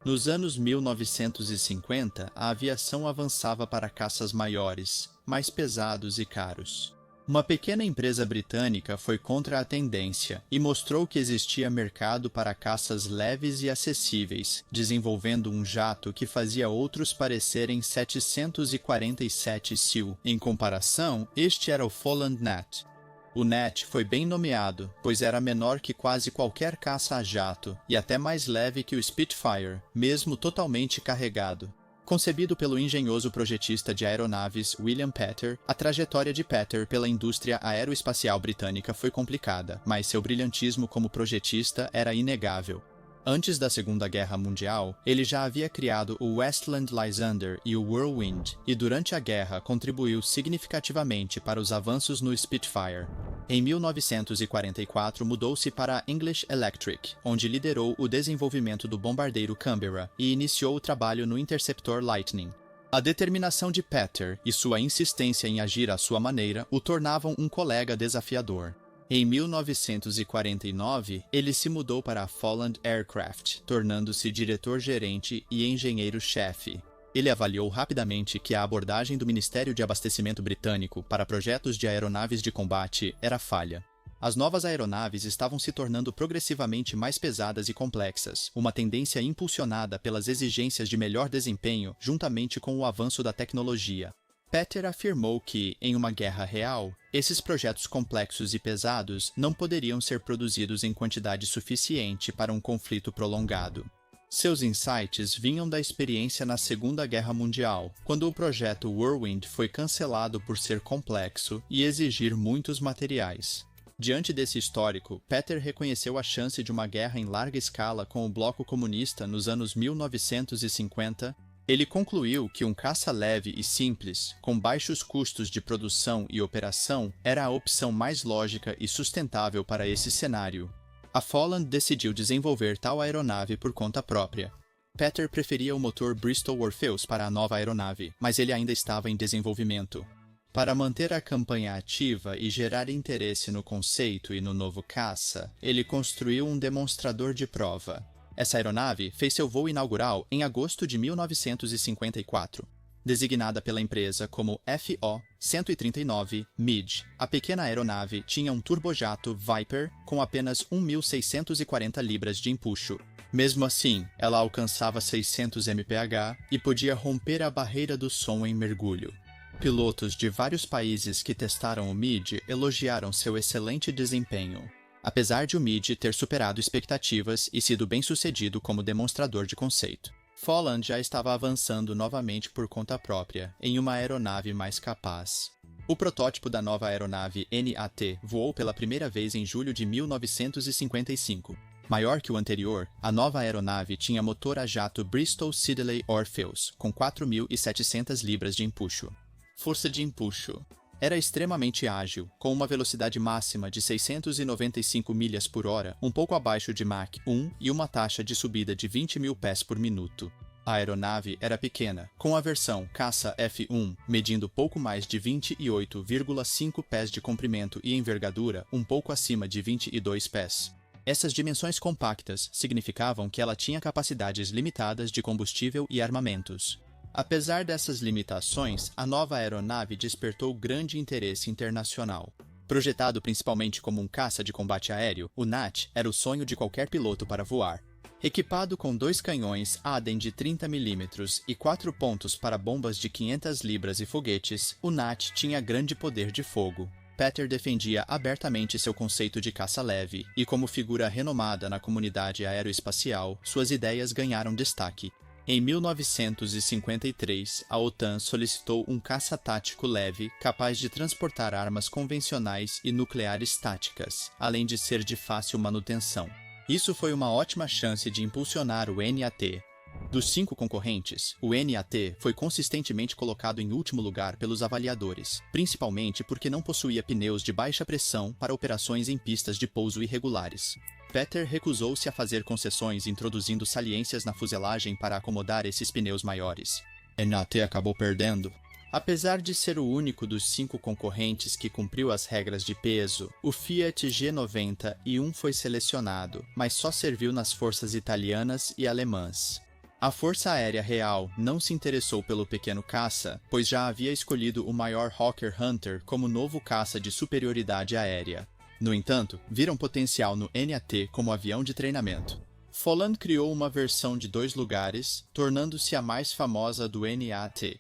Nos anos 1950, a aviação avançava para caças maiores, mais pesados e caros. Uma pequena empresa britânica foi contra a tendência e mostrou que existia mercado para caças leves e acessíveis, desenvolvendo um jato que fazia outros parecerem 747 SEAL. Em comparação, este era o Folland Gnat. O Gnat foi bem nomeado, pois era menor que quase qualquer caça a jato e até mais leve que o Spitfire, mesmo totalmente carregado. Concebido pelo engenhoso projetista de aeronaves William Petter, a trajetória de Petter pela indústria aeroespacial britânica foi complicada, mas seu brilhantismo como projetista era inegável. Antes da Segunda Guerra Mundial, ele já havia criado o Westland Lysander e o Whirlwind, e durante a guerra contribuiu significativamente para os avanços no Spitfire. Em 1944, mudou-se para a English Electric, onde liderou o desenvolvimento do bombardeiro Canberra e iniciou o trabalho no Interceptor Lightning. A determinação de Petter e sua insistência em agir à sua maneira o tornavam um colega desafiador. Em 1949, ele se mudou para a Folland Aircraft, tornando-se diretor-gerente e engenheiro-chefe. Ele avaliou rapidamente que a abordagem do Ministério de Abastecimento britânico para projetos de aeronaves de combate era falha. As novas aeronaves estavam se tornando progressivamente mais pesadas e complexas, uma tendência impulsionada pelas exigências de melhor desempenho juntamente com o avanço da tecnologia. Petter afirmou que, em uma guerra real, esses projetos complexos e pesados não poderiam ser produzidos em quantidade suficiente para um conflito prolongado. Seus insights vinham da experiência na Segunda Guerra Mundial, quando o projeto Whirlwind foi cancelado por ser complexo e exigir muitos materiais. Diante desse histórico, Petter reconheceu a chance de uma guerra em larga escala com o bloco comunista nos anos 1950. Ele concluiu que um caça leve e simples, com baixos custos de produção e operação, era a opção mais lógica e sustentável para esse cenário. A Folland decidiu desenvolver tal aeronave por conta própria. Petter preferia o motor Bristol Orpheus para a nova aeronave, mas ele ainda estava em desenvolvimento. Para manter a campanha ativa e gerar interesse no conceito e no novo caça, ele construiu um demonstrador de prova. Essa aeronave fez seu voo inaugural em agosto de 1954. Designada pela empresa como FO-139 MID, a pequena aeronave tinha um turbojato Viper com apenas 1.640 libras de empuxo. Mesmo assim, ela alcançava 600 mph e podia romper a barreira do som em mergulho. Pilotos de vários países que testaram o MID elogiaram seu excelente desempenho. Apesar de o MID ter superado expectativas e sido bem-sucedido como demonstrador de conceito, Folland já estava avançando novamente por conta própria, em uma aeronave mais capaz. O protótipo da nova aeronave NAT voou pela primeira vez em julho de 1955. Maior que o anterior, a nova aeronave tinha motor a jato Bristol Siddeley Orpheus, com 4.700 libras de empuxo. Força de empuxo. Era extremamente ágil, com uma velocidade máxima de 695 milhas por hora, um pouco abaixo de Mach 1 e uma taxa de subida de 20.000 pés por minuto. A aeronave era pequena, com a versão Caça F1 medindo pouco mais de 28,5 pés de comprimento e envergadura, um pouco acima de 22 pés. Essas dimensões compactas significavam que ela tinha capacidades limitadas de combustível e armamentos. Apesar dessas limitações, a nova aeronave despertou grande interesse internacional. Projetado principalmente como um caça de combate aéreo, o Gnat era o sonho de qualquer piloto para voar. Equipado com 2 canhões Aden de 30 mm e 4 pontos para bombas de 500 libras e foguetes, o Gnat tinha grande poder de fogo. Petter defendia abertamente seu conceito de caça leve, e como figura renomada na comunidade aeroespacial, suas ideias ganharam destaque. Em 1953, a OTAN solicitou um caça tático leve capaz de transportar armas convencionais e nucleares táticas, além de ser de fácil manutenção. Isso foi uma ótima chance de impulsionar o NAT. Dos 5 concorrentes, o NAT foi consistentemente colocado em último lugar pelos avaliadores, principalmente porque não possuía pneus de baixa pressão para operações em pistas de pouso irregulares. Petter recusou-se a fazer concessões introduzindo saliências na fuselagem para acomodar esses pneus maiores. NAT acabou perdendo. Apesar de ser o único dos 5 concorrentes que cumpriu as regras de peso, o Fiat G90 I foi selecionado, mas só serviu nas forças italianas e alemãs. A Força Aérea Real não se interessou pelo pequeno caça, pois já havia escolhido o maior Hawker Hunter como novo caça de superioridade aérea. No entanto, viram potencial no NAT como avião de treinamento. Folland criou uma versão de 2 lugares, tornando-se a mais famosa do NAT.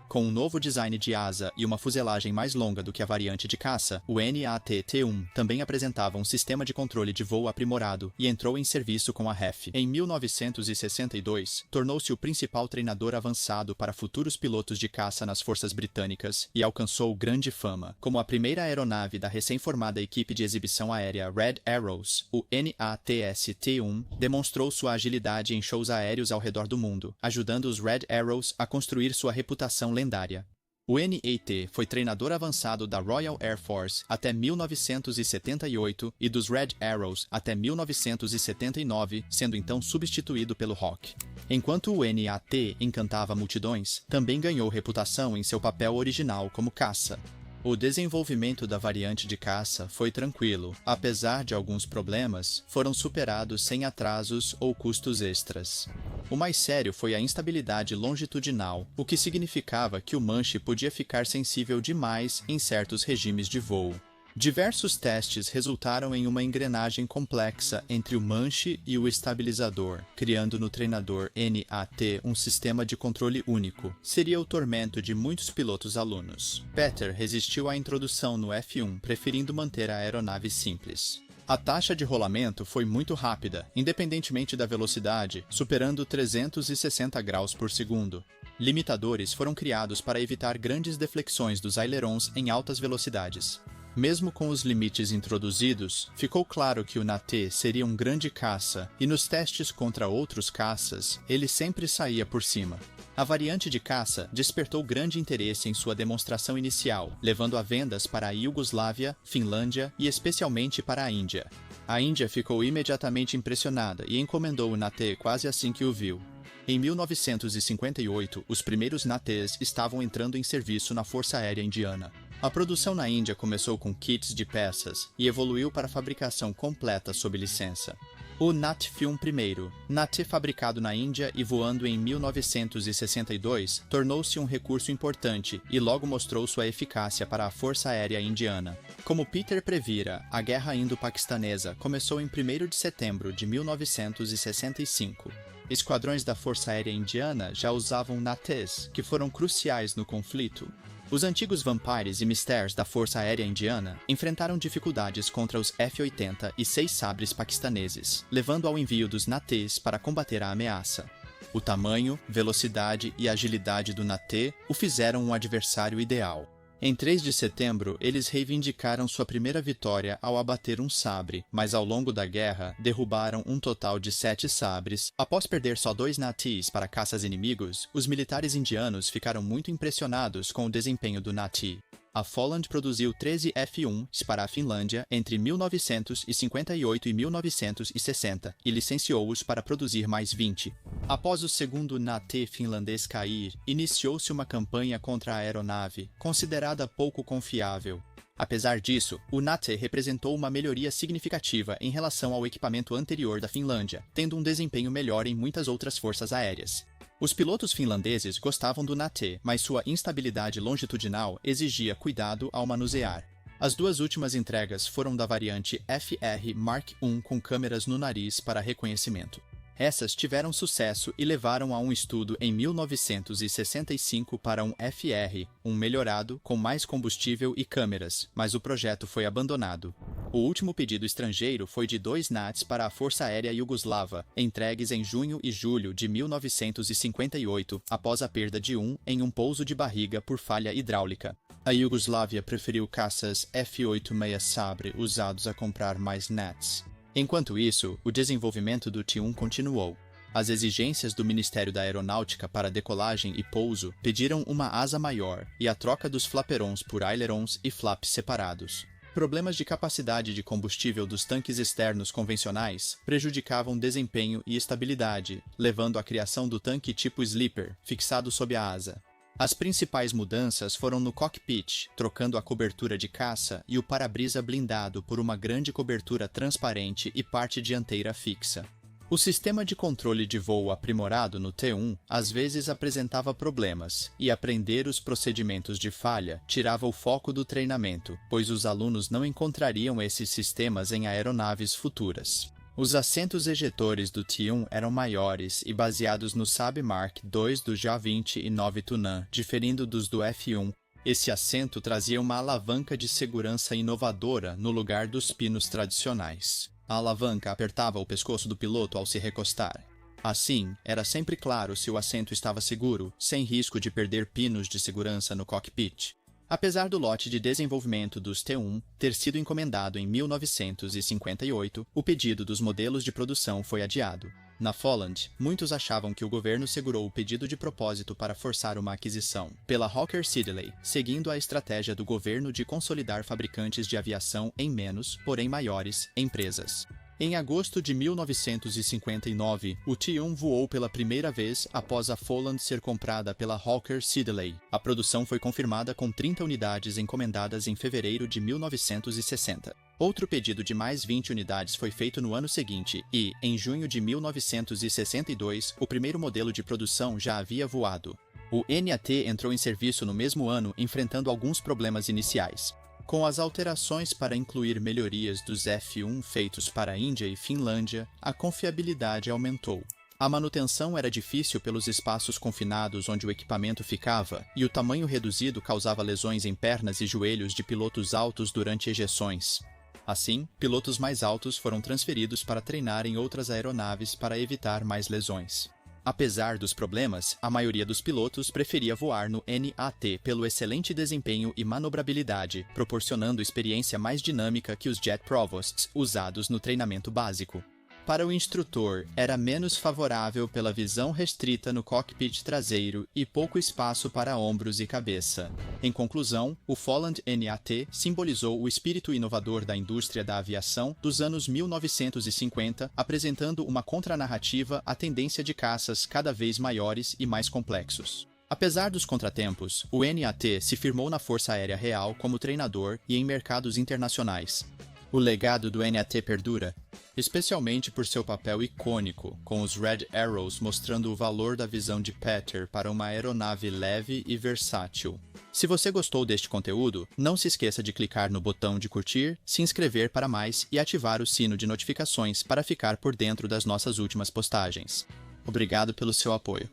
Com um novo design de asa e uma fuselagem mais longa do que a variante de caça, o NAT-T1 também apresentava um sistema de controle de voo aprimorado e entrou em serviço com a RAF. Em 1962, tornou-se o principal treinador avançado para futuros pilotos de caça nas forças britânicas e alcançou grande fama. Como a primeira aeronave da recém-formada equipe de exibição aérea Red Arrows, o NATS-T1 demonstrou sua agilidade em shows aéreos ao redor do mundo, ajudando os Red Arrows a construir sua reputação lendária. O NAT foi treinador avançado da Royal Air Force até 1978 e dos Red Arrows até 1979, sendo então substituído pelo Hawk. Enquanto o NAT encantava multidões, também ganhou reputação em seu papel original como caça. O desenvolvimento da variante de caça foi tranquilo. Apesar de alguns problemas, foram superados sem atrasos ou custos extras. O mais sério foi a instabilidade longitudinal, o que significava que o manche podia ficar sensível demais em certos regimes de voo. Diversos testes resultaram em uma engrenagem complexa entre o manche e o estabilizador, criando no treinador NAT um sistema de controle único. Seria o tormento de muitos pilotos alunos. Petter resistiu à introdução no F1, preferindo manter a aeronave simples. A taxa de rolamento foi muito rápida, independentemente da velocidade, superando 360 graus por segundo. Limitadores foram criados para evitar grandes deflexões dos ailerons em altas velocidades. Mesmo com os limites introduzidos, ficou claro que o NAT seria um grande caça, e nos testes contra outros caças, ele sempre saía por cima. A variante de caça despertou grande interesse em sua demonstração inicial, levando a vendas para a Iugoslávia, Finlândia e especialmente para a Índia. A Índia ficou imediatamente impressionada e encomendou o NAT quase assim que o viu. Em 1958, os primeiros NATs estavam entrando em serviço na Força Aérea Indiana. A produção na Índia começou com kits de peças e evoluiu para a fabricação completa sob licença. O NAT Film I, NAT fabricado na Índia e voando em 1962, tornou-se um recurso importante e logo mostrou sua eficácia para a Força Aérea Indiana. Como Peter previra, a Guerra Indo-Paquistanesa começou em 1º de setembro de 1965. Esquadrões da Força Aérea Indiana já usavam NATs, que foram cruciais no conflito. Os antigos Vampires e Mystères da Força Aérea Indiana enfrentaram dificuldades contra os F-80 e 6 sabres paquistaneses, levando ao envio dos NATs para combater a ameaça. O tamanho, velocidade e agilidade do NAT o fizeram um adversário ideal. Em 3 de setembro, eles reivindicaram sua primeira vitória ao abater um sabre, mas ao longo da guerra, derrubaram um total de 7 sabres. Após perder só 2 NATs para caças inimigos, os militares indianos ficaram muito impressionados com o desempenho do NAT. A Folland produziu 13 F-1s para a Finlândia entre 1958 e 1960 e licenciou-os para produzir mais 20. Após o segundo NAT finlandês cair, iniciou-se uma campanha contra a aeronave, considerada pouco confiável. Apesar disso, o NAT representou uma melhoria significativa em relação ao equipamento anterior da Finlândia, tendo um desempenho melhor em muitas outras forças aéreas. Os pilotos finlandeses gostavam do NAT, mas sua instabilidade longitudinal exigia cuidado ao manusear. As 2 últimas entregas foram da variante FR Mark I com câmeras no nariz para reconhecimento. Essas tiveram sucesso e levaram a um estudo em 1965 para um FR, um melhorado, com mais combustível e câmeras, mas o projeto foi abandonado. O último pedido estrangeiro foi de 2 NATs para a Força Aérea Iugoslava, entregues em junho e julho de 1958, após a perda de um em um pouso de barriga por falha hidráulica. A Iugoslávia preferiu caças F-86 Sabre usados a comprar mais NATs. Enquanto isso, o desenvolvimento do T-1 continuou. As exigências do Ministério da Aeronáutica para decolagem e pouso pediram uma asa maior e a troca dos flaperons por ailerons e flaps separados. Problemas de capacidade de combustível dos tanques externos convencionais prejudicavam desempenho e estabilidade, levando à criação do tanque tipo Sleeper, fixado sob a asa. As principais mudanças foram no cockpit, trocando a cobertura de caça e o para-brisa blindado por uma grande cobertura transparente e parte dianteira fixa. O sistema de controle de voo aprimorado no T-1 às vezes apresentava problemas, e aprender os procedimentos de falha tirava o foco do treinamento, pois os alunos não encontrariam esses sistemas em aeronaves futuras. Os assentos ejetores do T-1 eram maiores e baseados no Saab Mark II do JA-20 e 9 Tunan, diferindo dos do F-1. Esse assento trazia uma alavanca de segurança inovadora no lugar dos pinos tradicionais. A alavanca apertava o pescoço do piloto ao se recostar. Assim, era sempre claro se o assento estava seguro, sem risco de perder pinos de segurança no cockpit. Apesar do lote de desenvolvimento dos T-1 ter sido encomendado em 1958, o pedido dos modelos de produção foi adiado. Na Folland, muitos achavam que o governo segurou o pedido de propósito para forçar uma aquisição pela Hawker Siddeley, seguindo a estratégia do governo de consolidar fabricantes de aviação em menos, porém maiores, empresas. Em agosto de 1959, o T-1 voou pela primeira vez após a Folland ser comprada pela Hawker Siddeley. A produção foi confirmada com 30 unidades encomendadas em fevereiro de 1960. Outro pedido de mais 20 unidades foi feito no ano seguinte e, em junho de 1962, o primeiro modelo de produção já havia voado. O NAT entrou em serviço no mesmo ano, enfrentando alguns problemas iniciais. Com as alterações para incluir melhorias dos F-1 feitos para a Índia e Finlândia, a confiabilidade aumentou. A manutenção era difícil pelos espaços confinados onde o equipamento ficava, e o tamanho reduzido causava lesões em pernas e joelhos de pilotos altos durante ejeções. Assim, pilotos mais altos foram transferidos para treinar em outras aeronaves para evitar mais lesões. Apesar dos problemas, a maioria dos pilotos preferia voar no NAT pelo excelente desempenho e manobrabilidade, proporcionando experiência mais dinâmica que os Jet Provosts usados no treinamento básico. Para o instrutor, era menos favorável pela visão restrita no cockpit traseiro e pouco espaço para ombros e cabeça. Em conclusão, o Folland NAT simbolizou o espírito inovador da indústria da aviação dos anos 1950, apresentando uma contranarrativa à tendência de caças cada vez maiores e mais complexos. Apesar dos contratempos, o NAT se firmou na Força Aérea Real como treinador e em mercados internacionais. O legado do NAT perdura, especialmente por seu papel icônico, com os Red Arrows mostrando o valor da visão de Petter para uma aeronave leve e versátil. Se você gostou deste conteúdo, não se esqueça de clicar no botão de curtir, se inscrever para mais e ativar o sino de notificações para ficar por dentro das nossas últimas postagens. Obrigado pelo seu apoio.